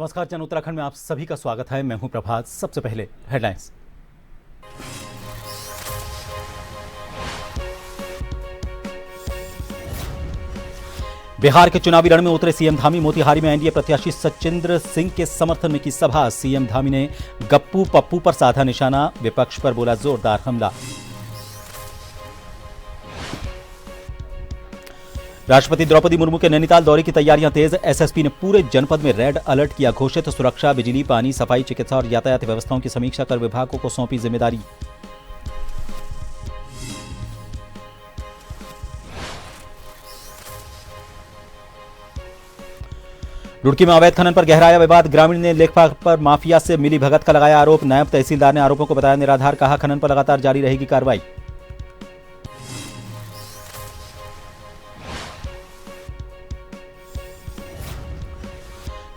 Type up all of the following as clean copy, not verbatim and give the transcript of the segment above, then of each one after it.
नमस्कार, जन उत्तराखंड में आप सभी का स्वागत है। मैं हूं प्रभात। सबसे पहले हेडलाइंस। बिहार के चुनावी रण में उतरे सीएम धामी। मोतिहारी में एनडीए प्रत्याशी सचिंद्र सिंह के समर्थन में की सभा। सीएम धामी ने गप्पू पप्पू पर साधा निशाना, विपक्ष पर बोला जोरदार हमला। राष्ट्रपति द्रौपदी मुर्मू के नैनीताल दौरे की तैयारियां तेज। एसएसपी ने पूरे जनपद में रेड अलर्ट किया घोषित। सुरक्षा, बिजली, पानी, सफाई, चिकित्सा और यातायात व्यवस्थाओं की समीक्षा कर विभागों को सौंपी जिम्मेदारी। रुड़की में अवैध खनन पर गहराया विवाद। ग्रामीण ने लेखपाल पर माफिया से मिली भगत का लगाया आरोप। नायब तहसीलदार ने आरोपों को बताया निराधार, कहा खनन पर लगातार जारी रहेगी कार्रवाई।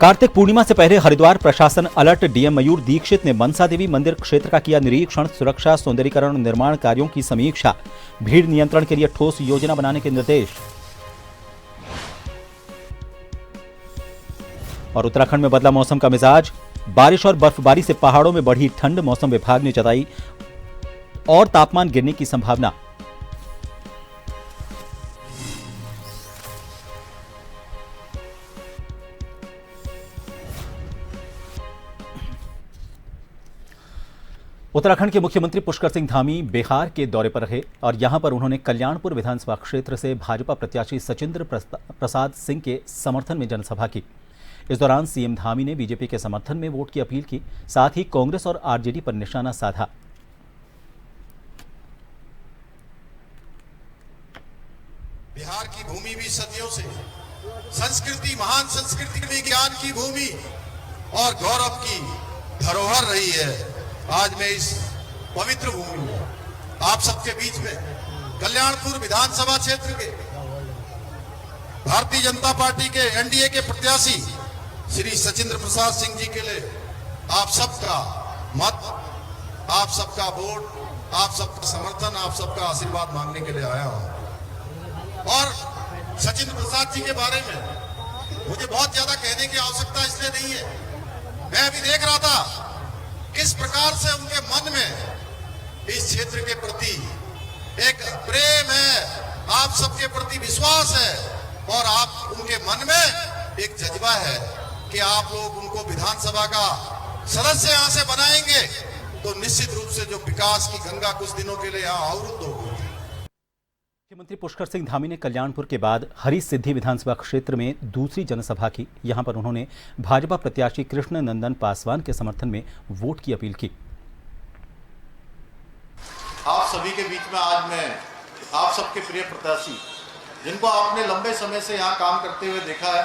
कार्तिक पूर्णिमा से पहले हरिद्वार प्रशासन अलर्ट। डीएम मयूर दीक्षित ने मनसा देवी मंदिर क्षेत्र का किया निरीक्षण। सुरक्षा, सौंदर्यीकरण और निर्माण कार्यों की समीक्षा। भीड़ नियंत्रण के लिए ठोस योजना बनाने के निर्देश। और उत्तराखंड में बदला मौसम का मिजाज। बारिश और बर्फबारी से पहाड़ों में बढ़ी ठंड। मौसम विभाग ने जताई और तापमान गिरने की संभावना। उत्तराखंड के मुख्यमंत्री पुष्कर सिंह धामी बिहार के दौरे पर रहे और यहां पर उन्होंने कल्याणपुर विधानसभा क्षेत्र से भाजपा प्रत्याशी सचिंद्र प्रसाद सिंह के समर्थन में जनसभा की। इस दौरान सीएम धामी ने बीजेपी के समर्थन में वोट की अपील की, साथ ही कांग्रेस और आरजेडी पर निशाना साधा। बिहार की भूमि भी सदियों से संस्कृति, महान संस्कृति, विज्ञान की भूमि और गौरव की धरोहर रही है। आज मैं इस पवित्र भूमि में आप सबके बीच में कल्याणपुर विधानसभा क्षेत्र के भारतीय जनता पार्टी के एनडीए के प्रत्याशी श्री सचिंद्र प्रसाद सिंह जी के लिए आप सबका मत, आप सबका वोट, आप सबका समर्थन, आप सबका आशीर्वाद मांगने के लिए आया हूं। और सचिंद्र प्रसाद जी के बारे में मुझे बहुत ज्यादा कहने की आवश्यकता इसलिए नहीं है। मैं अभी देख रहा था किस प्रकार से उनके मन में इस क्षेत्र के प्रति एक प्रेम है, आप सबके प्रति विश्वास है और आप उनके मन में एक जज्बा है कि आप लोग उनको विधानसभा का सदस्य यहां से बनाएंगे तो निश्चित रूप से जो विकास की गंगा कुछ दिनों के लिए यहां अवरुद्ध होगी। मुख्यमंत्री पुष्कर सिंह धामी ने कल्याणपुर के बाद हरी सिद्धि विधानसभा क्षेत्र में दूसरी जनसभा की। यहां पर उन्होंने भाजपा प्रत्याशी कृष्ण नंदन पासवान के समर्थन में वोट की अपील की। आप सभी के बीच में आज मैं आप सबके प्रिय प्रत्याशी, जिनको आपने लंबे समय से यहां काम करते हुए देखा है,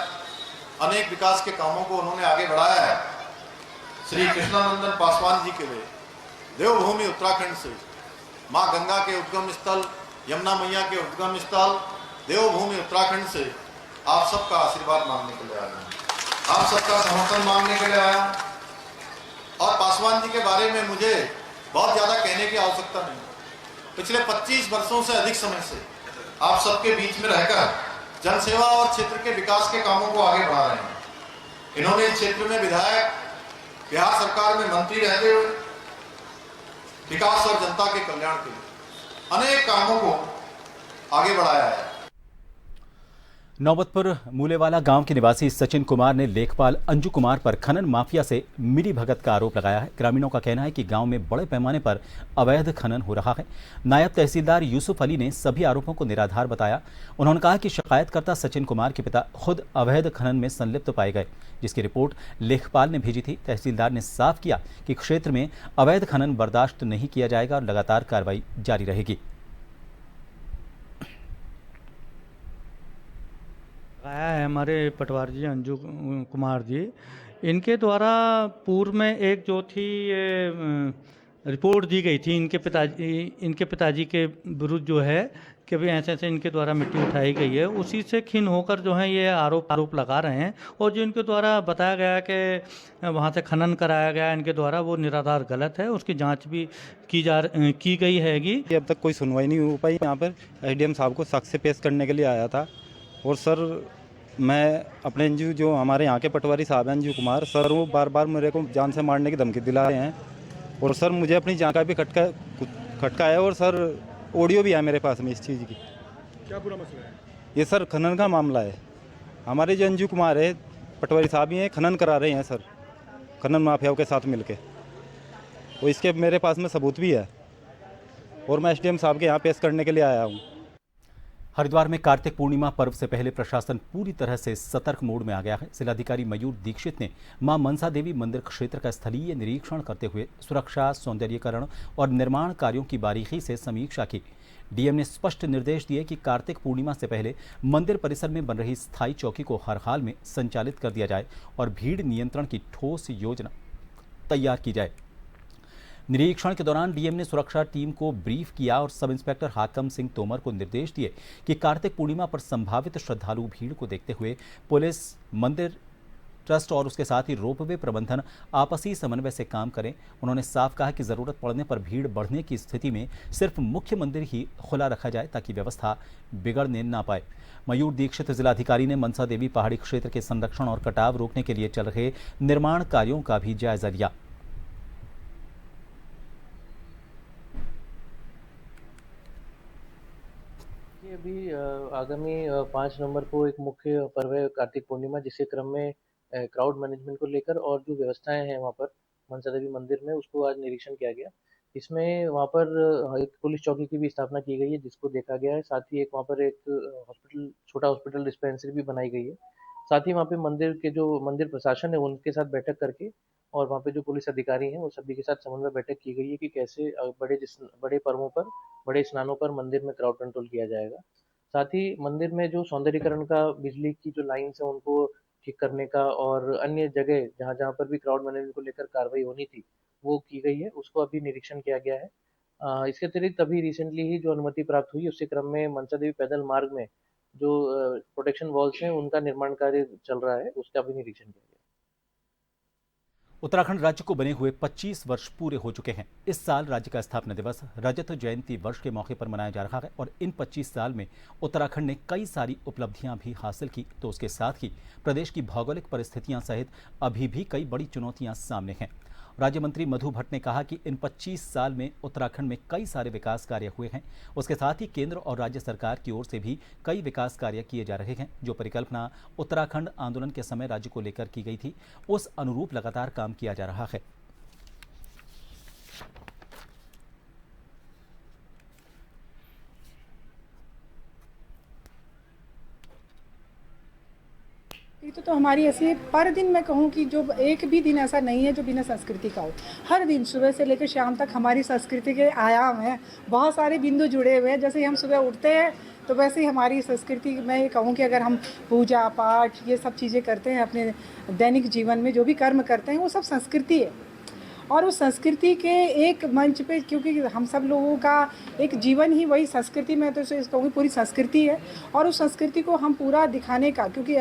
अनेक विकास के कामों को उन्होंने आगे बढ़ाया है, श्री कृष्णानंदन पासवान जी के लिए देवभूमि उत्तराखंड से मां गंगा के उद्गम स्थल, यमुना मैया के उद्गम स्थल देवभूमि उत्तराखंड से आप सबका आशीर्वाद मांगने के लिए आया हूं, आप सबका समर्थन मांगने के लिए आया हूं। और पासवान जी के बारे में मुझे बहुत ज्यादा कहने की आवश्यकता नहीं। पिछले 25 वर्षों से अधिक समय से आप सबके बीच में रहकर जनसेवा और क्षेत्र के विकास के कामों को आगे बढ़ा रहे हैं। इन्होंने इस क्षेत्र में विधायक, बिहार सरकार में मंत्री रहते हुए विकास और जनता के कल्याण के लिए अनेक कामों को आगे बढ़ाया है। नौबतपुर मूलेवाला गांव के निवासी सचिन कुमार ने लेखपाल अंजू कुमार पर खनन माफिया से मिली भगत का आरोप लगाया है। ग्रामीणों का कहना है कि गांव में बड़े पैमाने पर अवैध खनन हो रहा है। नायब तहसीलदार यूसुफ अली ने सभी आरोपों को निराधार बताया। उन्होंने कहा कि शिकायतकर्ता सचिन कुमार के पिता खुद अवैध खनन में संलिप्त पाए गए, जिसकी रिपोर्ट लेखपाल ने भेजी थी। तहसीलदार ने साफ किया कि क्षेत्र में अवैध खनन बर्दाश्त नहीं किया जाएगा और लगातार कार्रवाई जारी रहेगी। आया है हमारे पटवार जी अंजू कुमार जी, इनके द्वारा पूर्व में एक जो थी रिपोर्ट दी गई थी इनके पिताजी के विरुद्ध जो है कि भी ऐसे ऐसे इनके द्वारा मिट्टी उठाई गई है, उसी से खिन्न होकर जो है ये आरोप लगा रहे हैं। और जो इनके द्वारा बताया गया कि वहाँ से खनन कराया गया इनके द्वारा, वो निराधार गलत है। उसकी जांच भी की गई हैगी। अब तक कोई सुनवाई नहीं हो पाई। यहाँ पर एसडीएम साहब को साक्ष्य पेश करने के लिए आया था और सर मैं अपने एनजीओ जो हमारे यहाँ के पटवारी साहब हैं अंजू कुमार सर, वो बार बार मेरे को जान से मारने की धमकी दिला रहे हैं और सर मुझे अपनी जान का भी खटका है और सर ऑडियो भी है मेरे पास में इस चीज़ की। क्या पूरा मसला है? ये सर खनन का मामला है। हमारे जो अंजू कुमार है पटवारी साहब ही हैं, खनन करा रहे हैं सर, खनन माफियाओं के साथ मिलके। और इसके मेरे पास में सबूत भी है और मैं एसडीएम साहब के यहाँ पेश करने के लिए आया हूँ। हरिद्वार में कार्तिक पूर्णिमा पर्व से पहले प्रशासन पूरी तरह से सतर्क मोड में आ गया है। जिलाधिकारी मयूर दीक्षित ने मां मनसा देवी मंदिर क्षेत्र का स्थलीय निरीक्षण करते हुए सुरक्षा, सौंदर्यीकरण और निर्माण कार्यों की बारीकी से समीक्षा की। डीएम ने स्पष्ट निर्देश दिए कि कार्तिक पूर्णिमा से पहले मंदिर परिसर में बन रही स्थायी चौकी को हर हाल में संचालित कर दिया जाए और भीड़ नियंत्रण की ठोस योजना तैयार की जाए। निरीक्षण के दौरान डीएम ने सुरक्षा टीम को ब्रीफ किया और सब इंस्पेक्टर हाकम सिंह तोमर को निर्देश दिए कि कार्तिक पूर्णिमा पर संभावित श्रद्धालु भीड़ को देखते हुए पुलिस, मंदिर ट्रस्ट और उसके साथ ही रोपवे प्रबंधन आपसी समन्वय से काम करें। उन्होंने साफ कहा कि जरूरत पड़ने पर भीड़ बढ़ने की स्थिति में सिर्फ मुख्य मंदिर ही खुला रखा जाए ताकि व्यवस्था बिगड़ने ना पाए। मयूर दीक्षित जिलाधिकारी ने मनसा देवी पहाड़ी क्षेत्र के संरक्षण और कटाव रोकने के लिए चल रहे निर्माण कार्यों का भी जायजा लिया। अभी आगामी 5 नवंबर को एक मुख्य पर्व है कार्तिक पूर्णिमा, जिसके क्रम में क्राउड मैनेजमेंट को लेकर और जो व्यवस्थाएं हैं वहाँ पर मनसा देवी मंदिर में, उसको आज निरीक्षण किया गया। इसमें वहाँ पर एक पुलिस चौकी की भी स्थापना की गई है, जिसको देखा गया है। साथ ही एक वहाँ पर एक हॉस्पिटल, छोटा हॉस्पिटल डिस्पेंसरी भी बनाई गई है। साथ ही वहाँ पे मंदिर के जो मंदिर प्रशासन है उनके साथ बैठक करके और वहाँ पे जो पुलिस अधिकारी हैं वो सभी के साथ समन्वय बैठक की गई है कि कैसे बड़े पर्वों पर, बड़े स्नानों पर मंदिर में क्राउड कंट्रोल किया जाएगा। साथ ही मंदिर में जो सौंदर्यीकरण का, बिजली की जो लाइन्स है उनको ठीक करने का और अन्य जगह जहाँ जहाँ पर भी क्राउड मैनेजमेंट को लेकर कार्रवाई होनी थी वो की गई है, उसको अभी निरीक्षण किया गया है। इसके अतिरिक्त अभी रिसेंटली ही जो अनुमति प्राप्त हुई उसके क्रम में मनसा देवी पैदल मार्ग में जो प्रोटेक्शन वॉल्स हैं उनका निर्माण कार्य चल रहा है, उसका भी निरीक्षण किया गया। उत्तराखंड राज्य को बने हुए 25 वर्ष पूरे हो चुके हैं। इस साल राज्य का स्थापना दिवस रजत जयंती वर्ष के मौके पर मनाया जा रहा है और इन 25 साल में उत्तराखंड ने कई सारी उपलब्धियां भी हासिल की, तो उसके साथ ही प्रदेश की भौगोलिक परिस्थितियां सहित अभी भी कई बड़ी चुनौतियां सामने हैं। राज्य मंत्री मधु भट्ट ने कहा कि इन 25 साल में उत्तराखंड में कई सारे विकास कार्य हुए हैं। उसके साथ ही केंद्र और राज्य सरकार की ओर से भी कई विकास कार्य किए जा रहे हैं। जो परिकल्पना उत्तराखंड आंदोलन के समय राज्य को लेकर की गई थी, उस अनुरूप लगातार काम किया जा रहा है। तो हमारी ऐसी पर दिन मैं कहूँ कि जो एक भी दिन ऐसा नहीं है जो बिना संस्कृति का हो। हर दिन सुबह से लेकर शाम तक हमारी संस्कृति के आयाम हैं, बहुत सारे बिंदु जुड़े हुए हैं। जैसे ही हम सुबह उठते हैं तो वैसे ही हमारी संस्कृति, मैं ये कहूँ कि अगर हम पूजा पाठ ये सब चीज़ें करते हैं अपने दैनिक जीवन में, जो भी कर्म करते हैं वो सब संस्कृति है। और उस संस्कृति के एक मंच पे, क्योंकि हम सब लोगों का एक जीवन ही वही संस्कृति में, तो इसे कहूँगी पूरी संस्कृति है। और उस संस्कृति को हम पूरा दिखाने का, क्योंकि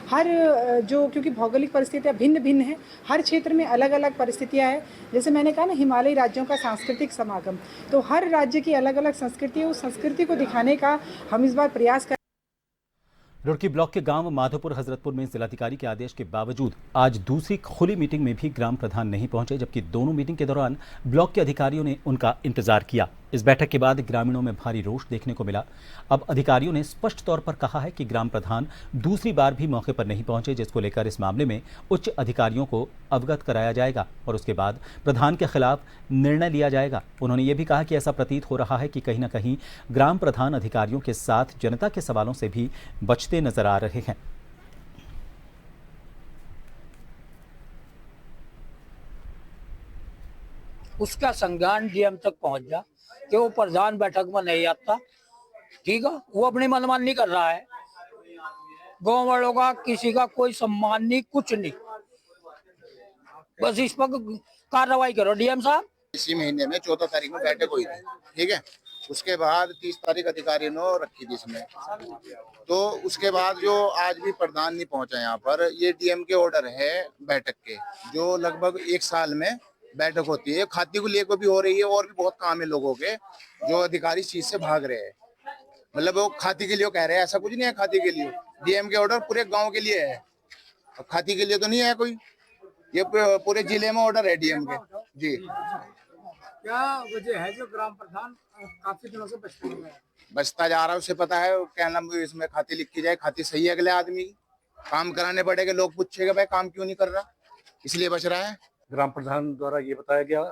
क्योंकि भौगोलिक परिस्थितियाँ भिन्न भिन्न हैं, हर क्षेत्र में अलग अलग परिस्थितियाँ हैं। जैसे मैंने कहा ना, हिमालयी राज्यों का सांस्कृतिक समागम, तो हर राज्य की अलग अलग संस्कृति है। उस संस्कृति को दिखाने का हम इस बार प्रयास कर। रुड़की ब्लॉक के गांव माधोपुर हजरतपुर में जिलाधिकारी के आदेश के बावजूद आज दूसरी खुली मीटिंग में भी ग्राम प्रधान नहीं पहुंचे, जबकि दोनों मीटिंग के दौरान ब्लॉक के अधिकारियों ने उनका इंतजार किया। इस बैठक के बाद ग्रामीणों में भारी रोष देखने को मिला। अब अधिकारियों ने स्पष्ट तौर पर कहा है कि ग्राम प्रधान दूसरी बार भी मौके पर नहीं पहुंचे, जिसको लेकर इस मामले में उच्च अधिकारियों को अवगत कराया जाएगा और उसके बाद प्रधान के खिलाफ निर्णय लिया जाएगा। उन्होंने ये भी कहा कि ऐसा प्रतीत हो रहा है कि कहीं ना कहीं ग्राम प्रधान अधिकारियों के साथ जनता के सवालों से भी बचते नजर आ रहे हैं। उसका संज्ञान डीएम तक पहुंच जा कि वो प्रधान बैठक में नहीं आता। ठीक है, वो अपनी मनमानी कर रहा है। गांव वालों का किसी का कोई सम्मान नहीं, कुछ नहीं। बस इस पर कार्रवाई करो डीएम साहब। इसी महीने में 14 तारीख में बैठक हुई थी, ठीक है। उसके बाद 30 तारीख अधिकारी ने रखी थी इसमें। तो उसके बाद जो आज भी प्रधान नहीं पहुंचा यहाँ पर, ये डीएम के ऑर्डर है बैठक के, जो लगभग 1 साल में बैठक होती है। खाती को लिए को भी हो रही है और भी बहुत काम है लोगों के, जो अधिकारी इस चीज से भाग रहे हैं। मतलब वो खाती के लिए कह रहे हैं, ऐसा कुछ नहीं है खाती के लिए। डीएम के ऑर्डर पूरे गांव के लिए है, खाती के लिए तो नहीं है कोई। ये पूरे जिले में ऑर्डर है डीएम के। जी, क्या वजह है जो ग्राम प्रधान काफी दिनों से बचता जा रहा है, उसे पता है क्या नाम इसमें खाती लिखी जाए, खाती सही है अगले आदमी की, काम कराने पड़ेगा, लोग पूछेगा भाई काम क्यों नहीं कर रहा, इसलिए बच रहा है। ग्राम प्रधान द्वारा ये बताया गया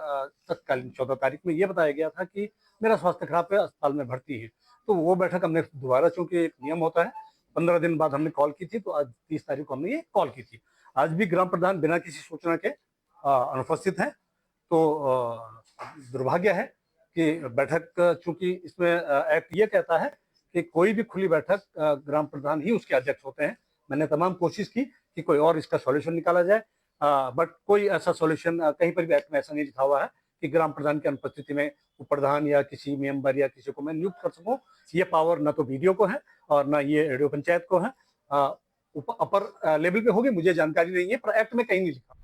तत्कालीन 14 तारीख में ये बताया गया था कि मेरा स्वास्थ्य खराब है, अस्पताल में भर्ती है। तो वो बैठक हमने दोबारा, चूंकि एक नियम होता है 15 दिन बाद हमने कॉल की थी, तो आज 30 तारीख को हमने ये कॉल की थी। आज भी ग्राम प्रधान बिना किसी सूचना के अनुपस्थित हैं। तो दुर्भाग्य है कि बैठक, चूंकि इसमें एक्ट ये कहता है कि कोई भी खुली बैठक ग्राम प्रधान ही उसके अध्यक्ष होते हैं। मैंने तमाम कोशिश की कि कोई और इसका सॉल्यूशन निकाला जाए, बट कोई ऐसा सॉल्यूशन कहीं पर भी एक्ट में ऐसा नहीं लिखा हुआ है कि ग्राम प्रधान की अनुपस्थिति में उपप्रधान या किसी मेंबर या किसी को मैं नियुक्त कर सकूं। ये पावर न तो बीडीओ को है और न ये रेडियो पंचायत को है। अपर लेवल पे होगी, मुझे जानकारी नहीं है, पर एक्ट में कहीं नहीं लिखा।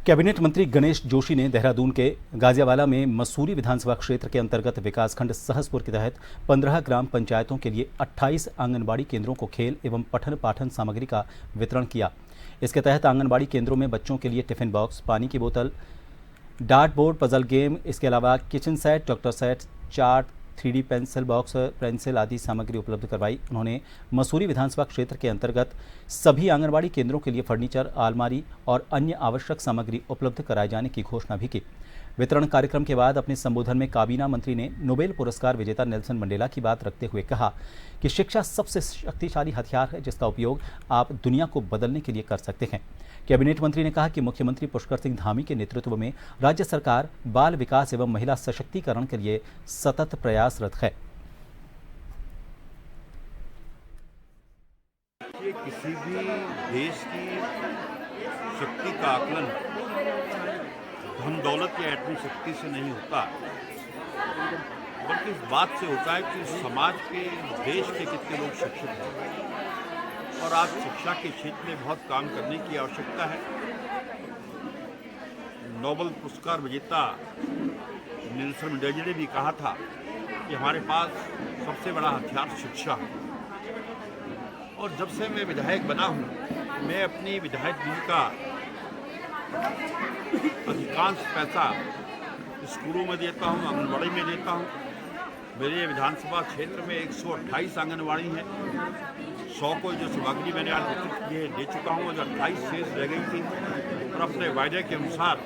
कैबिनेट मंत्री गणेश जोशी ने देहरादून के गाजियावाला में मसूरी विधानसभा क्षेत्र के अंतर्गत विकासखंड सहसपुर के तहत 15 ग्राम पंचायतों के लिए 28 आंगनबाड़ी केंद्रों को खेल एवं पठन पाठन सामग्री का वितरण किया। इसके तहत आंगनबाड़ी केंद्रों में बच्चों के लिए टिफिन बॉक्स, पानी की बोतल, डार्ट बोर्ड, पजल गेम, इसके अलावा kitchen set, doctor set, chart, 3D pencil box, pencil आदि सामग्री उपलब्ध करवाई। उन्होंने मसूरी विधानसभा क्षेत्र के अंतर्गत सभी आंगनबाड़ी केंद्रों के लिए फर्नीचर, अलमारी और अन्य आवश्यक सामग्री उपलब्ध कराए जाने की घोषणा भी की। वितरण कार्यक्रम के बाद अपने संबोधन में काबीना मंत्री ने नोबेल पुरस्कार विजेता नेल्सन मंडेला की बात रखते हुए कहा कि शिक्षा सबसे शक्तिशाली हथियार है जिसका उपयोग आप दुनिया को बदलने के लिए कर सकते हैं। कैबिनेट मंत्री ने कहा कि मुख्यमंत्री पुष्कर सिंह धामी के नेतृत्व में राज्य सरकार बाल विकास एवं महिला सशक्तिकरण के लिए सतत प्रयासरत है। किसी भी देश की शक्ति का आकलन धन दौलत या एटमी शक्ति से नहीं होता, बल्कि इस बात से होता है कि समाज के, देश के कितने लोग शिक्षित हैं। और आज शिक्षा के क्षेत्र में बहुत काम करने की आवश्यकता है। नोबेल पुरस्कार विजेता नेल्सन मंडेला ने भी कहा था कि हमारे पास सबसे बड़ा हथियार शिक्षा है। और जब से मैं विधायक बना हूँ, मैं अपनी विधायक निधि का अधिकांश पैसा स्कूलों में देता हूँ, आंगनबाड़ी में देता हूँ। मेरे विधानसभा क्षेत्र में 128 आंगनबाड़ी हैं। 100 को जो सामग्री मैंने आज वितरित की है दे चुका हूँ, जो 28 शेष रह गई थी। और अपने वायदे के अनुसार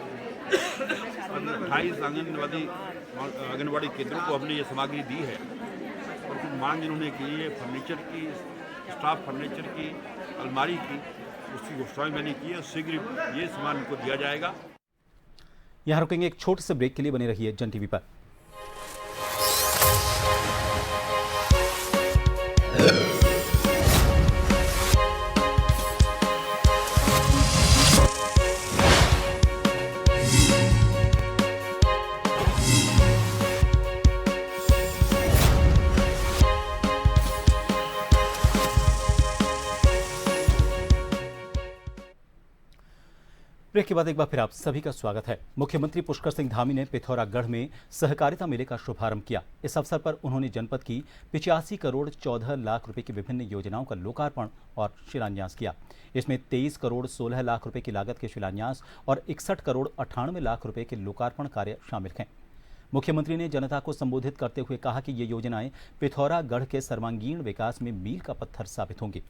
28 आंगनबाड़ी केंद्रों को हमने ये सामग्री दी है। और कुछ मांग इन्होंने की है फर्नीचर की, स्टाफ फर्नीचर की, अलमारी की, उसकी घोषणा मैंने की है। शीघ्र ये सामान इनको दिया जाएगा। यहाँ रुकेंगे एक छोटे से ब्रेक के लिए, बने रहिए जन टीवी पर। ब्रेक के बाद एक बार फिर आप सभी का स्वागत है। मुख्यमंत्री पुष्कर सिंह धामी ने पिथौरागढ़ में सहकारिता मेले का शुभारंभ किया। इस अवसर पर उन्होंने जनपद की 85 करोड़ 14 लाख रुपए की विभिन्न योजनाओं का लोकार्पण और शिलान्यास किया। इसमें 23 करोड़ 16 लाख रुपए की लागत के शिलान्यास और 61 करोड़ 98 लाख रुपए के लोकार्पण कार्य शामिल हैं। मुख्यमंत्री ने जनता को संबोधित करते हुए कहा कि ये योजनाएं पिथौरागढ़ के सर्वांगीण विकास में मील का पत्थर साबित होंगी।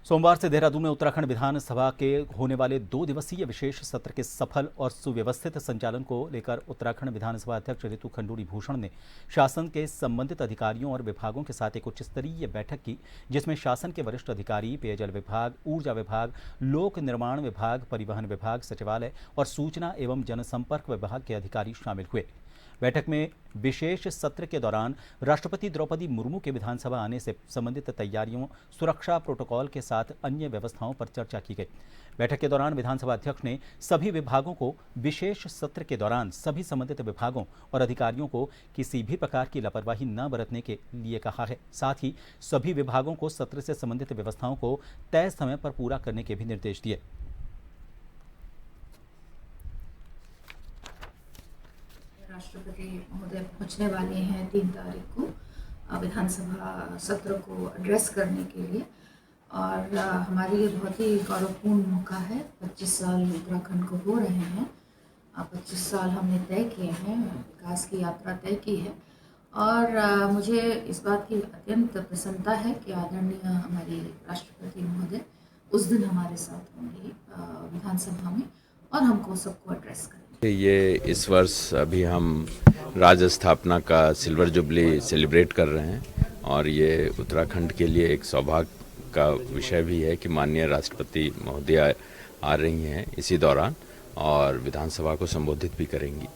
सोमवार से देहरादून में उत्तराखंड विधानसभा के होने वाले 2 दिवसीय विशेष सत्र के सफल और सुव्यवस्थित संचालन को लेकर उत्तराखंड विधानसभा अध्यक्ष ऋतु खंडूड़ी भूषण ने शासन के संबंधित अधिकारियों और विभागों के साथ एक उच्च स्तरीय बैठक की, जिसमें शासन के वरिष्ठ अधिकारी, पेयजल विभाग, ऊर्जा विभाग, लोक निर्माण विभाग, परिवहन विभाग, सचिवालय और सूचना एवं जनसंपर्क विभाग के अधिकारी शामिल हुए। बैठक में विशेष सत्र के दौरान राष्ट्रपति द्रौपदी मुर्मू के विधानसभा आने से संबंधित तैयारियों, सुरक्षा प्रोटोकॉल के साथ अन्य व्यवस्थाओं पर चर्चा की गई। बैठक के दौरान विधानसभा अध्यक्ष ने सभी विभागों को विशेष सत्र के दौरान सभी संबंधित विभागों और अधिकारियों को किसी भी प्रकार की लापरवाही न बरतने के लिए कहा है। साथ ही सभी विभागों को सत्र से संबंधित व्यवस्थाओं को तय समय पर पूरा करने के भी निर्देश दिए। राष्ट्रपति महोदय पहुंचने वाले हैं 3 तारीख को विधानसभा सत्र को एड्रेस करने के लिए, और हमारे लिए बहुत ही गौरवपूर्ण मौका है। 25 साल उत्तराखंड को हो रहे हैं, 25 साल हमने तय किए हैं, विकास की यात्रा तय की है, और मुझे इस बात की अत्यंत प्रसन्नता है कि आदरणीय हमारे राष्ट्रपति महोदय उस दिन हमारे साथ होंगे विधानसभा में और हमको सबको एड्रेस करेंगे। ये इस वर्ष अभी हम राज्य स्थापना का सिल्वर जुबली सेलिब्रेट कर रहे हैं, और ये उत्तराखंड के लिए एक सौभाग्य का विषय भी है कि माननीय राष्ट्रपति महोदया आ रही हैं इसी दौरान और विधानसभा को संबोधित भी करेंगी।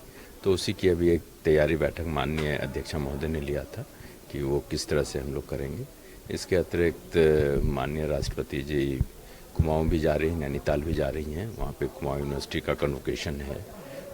तो उसी की अभी एक तैयारी बैठक माननीय अध्यक्षा महोदय ने लिया था कि वो किस तरह से हम लोग करेंगे। इसके अतिरिक्त माननीय राष्ट्रपति जी कुमाऊं भी जा रही हैं, नैनीताल भी जा रही हैं, वहाँ पे कुमाऊं यूनिवर्सिटी का कन्वोकेशन है,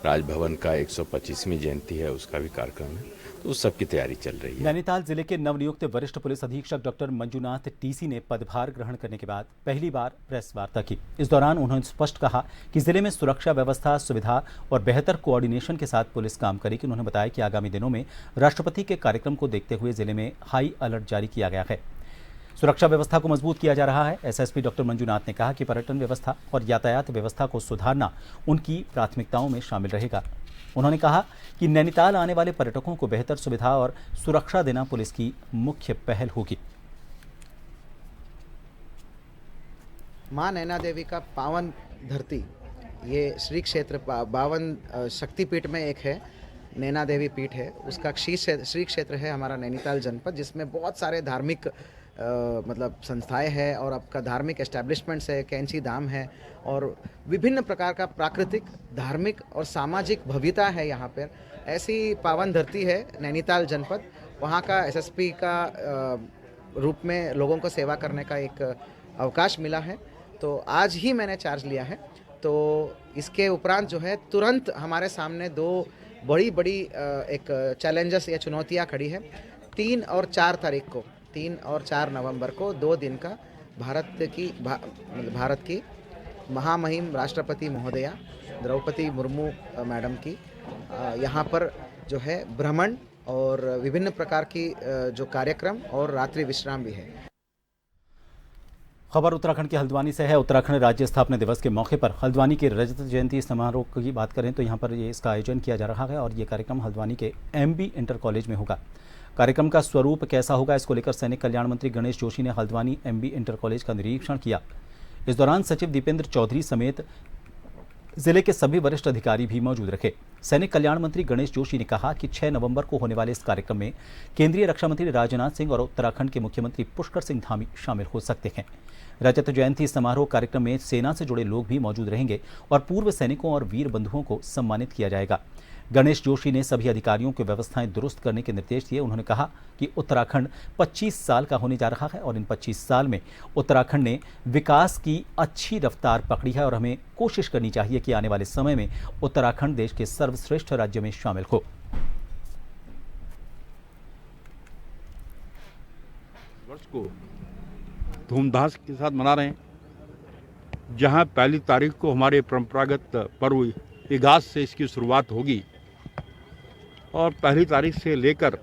राजभवन का 125वीं जयंती है, उसका भी कार्यक्रम है, तो उस सब की तैयारी चल रही है। नैनीताल जिले के नवनियुक्त वरिष्ठ पुलिस अधीक्षक डॉक्टर मंजुनाथ टीसी ने पदभार ग्रहण करने के बाद पहली बार प्रेस वार्ता की। इस दौरान उन्होंने स्पष्ट कहा कि जिले में सुरक्षा व्यवस्था, सुविधा और बेहतर कोऑर्डिनेशन के साथ पुलिस काम करेगी। उन्होंने बताया कि आगामी दिनों में राष्ट्रपति के कार्यक्रम को देखते हुए जिले में हाई अलर्ट जारी किया गया है। सुरक्षा व्यवस्था को मजबूत किया जा रहा है। एसएसपी डॉक्टर मंजुनाथ ने कहा कि पर्यटन व्यवस्था और यातायात व्यवस्था को सुधारना उनकी प्राथमिकताओं में शामिल रहेगा। उन्होंने कहा कि नैनीताल आने वाले पर्यटकों को बेहतर सुविधा और सुरक्षा देना पुलिस की मुख्य पहल होगी। मां नैना देवी का पावन धरती, ये श्री क्षेत्र 52 शक्तिपीठ में एक है, नैना देवी पीठ है, उसका श्री क्षेत्र है हमारा नैनीताल जनपद, जिसमें बहुत सारे धार्मिक मतलब संस्थाएं हैं और आपका धार्मिक एस्टैब्लिशमेंट्स है, कैंची धाम है, और विभिन्न प्रकार का प्राकृतिक, धार्मिक और सामाजिक भव्यता है यहाँ पर। ऐसी पावन धरती है नैनीताल जनपद। वहाँ का एसएसपी का रूप में लोगों को सेवा करने का एक अवकाश मिला है, तो आज ही मैंने चार्ज लिया है। तो इसके उपरांत जो है तुरंत हमारे सामने 2 बड़ी एक चैलेंजेस या चुनौतियाँ खड़ी है। 3 और 4 तारीख को, 3 और 4 नवंबर को 2 दिन का भारत की महामहिम राष्ट्रपति महोदया द्रौपदी मुर्मू मैडम की यहाँ पर जो है भ्रमण और विभिन्न प्रकार की जो कार्यक्रम और रात्रि विश्राम भी है। खबर उत्तराखंड के हल्द्वानी से है। उत्तराखंड राज्य स्थापना दिवस के मौके पर हल्द्वानी के रजत जयंती समारोह की बात करें तो यहाँ पर इसका आयोजन किया जा रहा है और ये कार्यक्रम हल्द्वानी के MB इंटर कॉलेज में होगा। कार्यक्रम का स्वरूप कैसा होगा, इसको लेकर सैनिक कल्याण मंत्री गणेश जोशी ने हल्द्वानी MB इंटर कॉलेज का निरीक्षण किया। इस दौरान सचिव दीपेंद्र चौधरी समेत जिले के सभी वरिष्ठ अधिकारी भी मौजूद रहे। सैनिक कल्याण मंत्री गणेश जोशी ने कहा कि 6 नवंबर को होने वाले इस कार्यक्रम में केंद्रीय रक्षा मंत्री राजनाथ सिंह और उत्तराखंड के मुख्यमंत्री पुष्कर सिंह धामी शामिल हो सकते हैं। रजत जयंती समारोह कार्यक्रम में सेना से जुड़े लोग भी मौजूद रहेंगे और पूर्व सैनिकों और वीर बंधुओं को सम्मानित किया जाएगा। गणेश जोशी ने सभी अधिकारियों को व्यवस्थाएं दुरुस्त करने के निर्देश दिए। उन्होंने कहा कि उत्तराखंड 25 साल का होने जा रहा है और इन 25 साल में उत्तराखंड ने विकास की अच्छी रफ्तार पकड़ी है और हमें कोशिश करनी चाहिए कि आने वाले समय में उत्तराखंड देश के सर्वश्रेष्ठ राज्य में शामिल हो। वर्ष को धूमधाम के साथ मना रहे हैं, जहां पहली तारीख को हमारे परंपरागत पर्व इगास से इसकी शुरुआत होगी और पहली तारीख से लेकर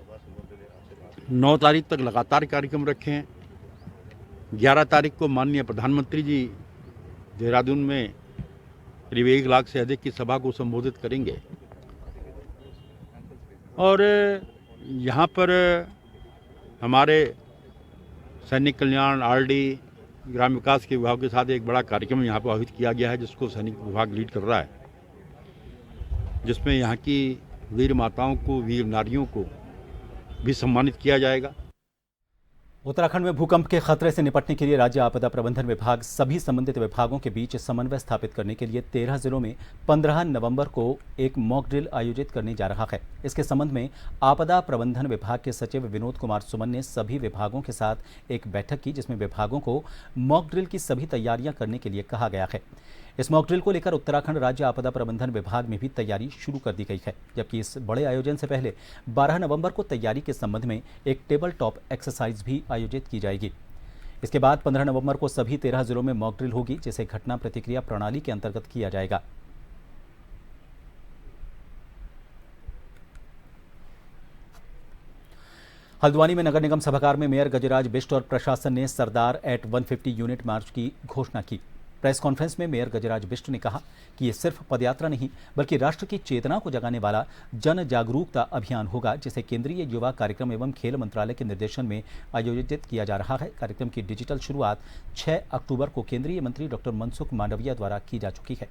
9 तारीख तक लगातार कार्यक्रम रखे हैं। 11 तारीख को माननीय प्रधानमंत्री जी देहरादून में करीब 1 लाख से अधिक की सभा को संबोधित करेंगे और यहाँ पर हमारे सैनिक कल्याण, RD, ग्राम विकास के विभाग के साथ एक बड़ा कार्यक्रम यहाँ पर आयोजित किया गया है, जिसको सैनिक विभाग लीड कर रहा है, जिसमें यहाँ की वीर माताओं को, वीर नारियों को भी सम्मानित किया जाएगा। उत्तराखंड में भूकंप के खतरे से निपटने के लिए राज्य आपदा प्रबंधन विभाग सभी संबंधित विभागों के बीच समन्वय स्थापित करने के लिए 13 जिलों में 15 नवंबर को एक मॉक ड्रिल आयोजित करने जा रहा है। इसके संबंध में आपदा प्रबंधन विभाग के सचिव विनोद कुमार सुमन ने सभी विभागों के साथ एक बैठक की, जिसमें विभागों को मॉक ड्रिल की सभी तैयारियां करने के लिए कहा गया है। इस मॉक ड्रिल को लेकर उत्तराखंड राज्य आपदा प्रबंधन विभाग में भी तैयारी शुरू कर दी गई है, जबकि इस बड़े आयोजन से पहले 12 नवंबर को तैयारी के संबंध में एक टेबल टॉप एक्सरसाइज भी आयोजित की जाएगी। इसके बाद 15 नवंबर को सभी 13 जिलों में मॉक ड्रिल होगी, जिसे घटना प्रतिक्रिया प्रणाली के अंतर्गत किया जाएगा। हल्द्वानी में नगर निगम सभागार में मेयर गजराज बिष्ट और प्रशासन ने सरदार एट 150 यूनिट मार्च की घोषणा की। प्रेस कॉन्फ्रेंस में मेयर गजराज बिष्ट ने कहा कि ये सिर्फ पदयात्रा नहीं बल्कि राष्ट्र की चेतना को जगाने वाला जन जागरूकता अभियान होगा, जिसे केंद्रीय युवा कार्यक्रम एवं खेल मंत्रालय के निर्देशन में आयोजित किया जा रहा है। कार्यक्रम की डिजिटल शुरुआत 6 अक्टूबर को केंद्रीय मंत्री डॉक्टर मनसुख मांडविया द्वारा की जा चुकी है।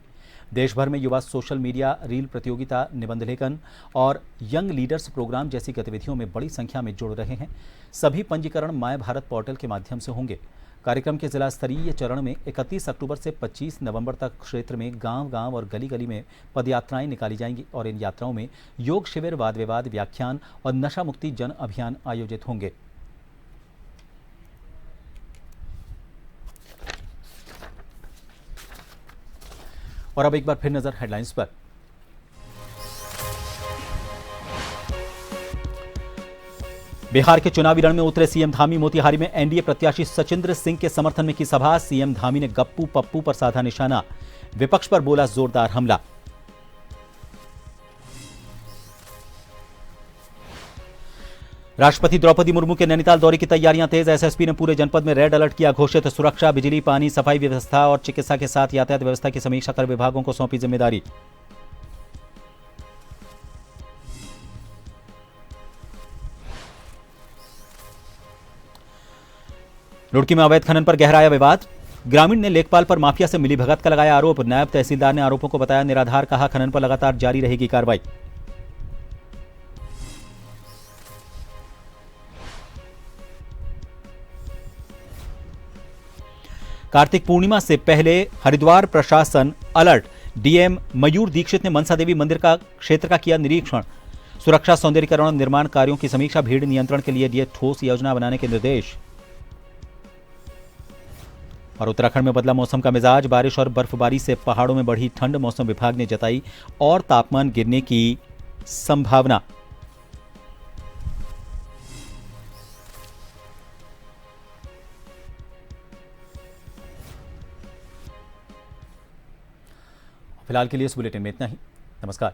देश भर में युवा सोशल मीडिया, रील प्रतियोगिता, निबंध लेखन और यंग लीडर्स प्रोग्राम जैसी गतिविधियों में बड़ी संख्या में जुड़ रहे हैं। सभी पंजीकरण माय भारत पोर्टल के माध्यम से होंगे। कार्यक्रम के जिला स्तरीय चरण में 31 अक्टूबर से 25 नवंबर तक क्षेत्र में गांव-गांव और गली-गली में पदयात्राएं निकाली जाएंगी और इन यात्राओं में योग शिविर, वाद विवाद, व्याख्यान और नशा मुक्ति जन अभियान आयोजित होंगे। और अब एक बार फिर नजर हेडलाइंस पर। बिहार के चुनावी रण में उतरे सीएम धामी। मोतिहारी में एनडीए प्रत्याशी सचिंद्र सिंह के समर्थन में की सभा। सीएम धामी ने गप्पू पप्पू पर साधा निशाना, विपक्ष पर बोला जोरदार हमला। राष्ट्रपति द्रौपदी मुर्मू के नैनीताल दौरे की तैयारियां तेज। एसएसपी ने पूरे जनपद में रेड अलर्ट किया घोषित। सुरक्षा, बिजली, पानी, सफाई व्यवस्था और चिकित्सा के साथ यातायात व्यवस्था की समीक्षा कर विभागों को सौंपी जिम्मेदारी। रुड़की में अवैध खनन पर गहराया विवाद। ग्रामीण ने लेखपाल पर माफिया से मिलीभगत का लगाया आरोप। नायब तहसीलदार ने आरोपों को बताया निराधार, कहा खनन पर लगातार जारी रहेगी कार्रवाई। कार्तिक पूर्णिमा से पहले हरिद्वार प्रशासन अलर्ट। डीएम मयूर दीक्षित ने मनसा देवी मंदिर का क्षेत्र का किया निरीक्षण। सुरक्षा, सौंदर्यीकरण और निर्माण कार्यों की समीक्षा। भीड़ नियंत्रण के लिए दिए ठोस योजना बनाने के निर्देश। और उत्तराखंड में बदला मौसम का मिजाज। बारिश और बर्फबारी से पहाड़ों में बढ़ी ठंड। मौसम विभाग ने जताई और तापमान गिरने की संभावना। फिलहाल के लिए इस बुलेटिन में इतना ही। नमस्कार।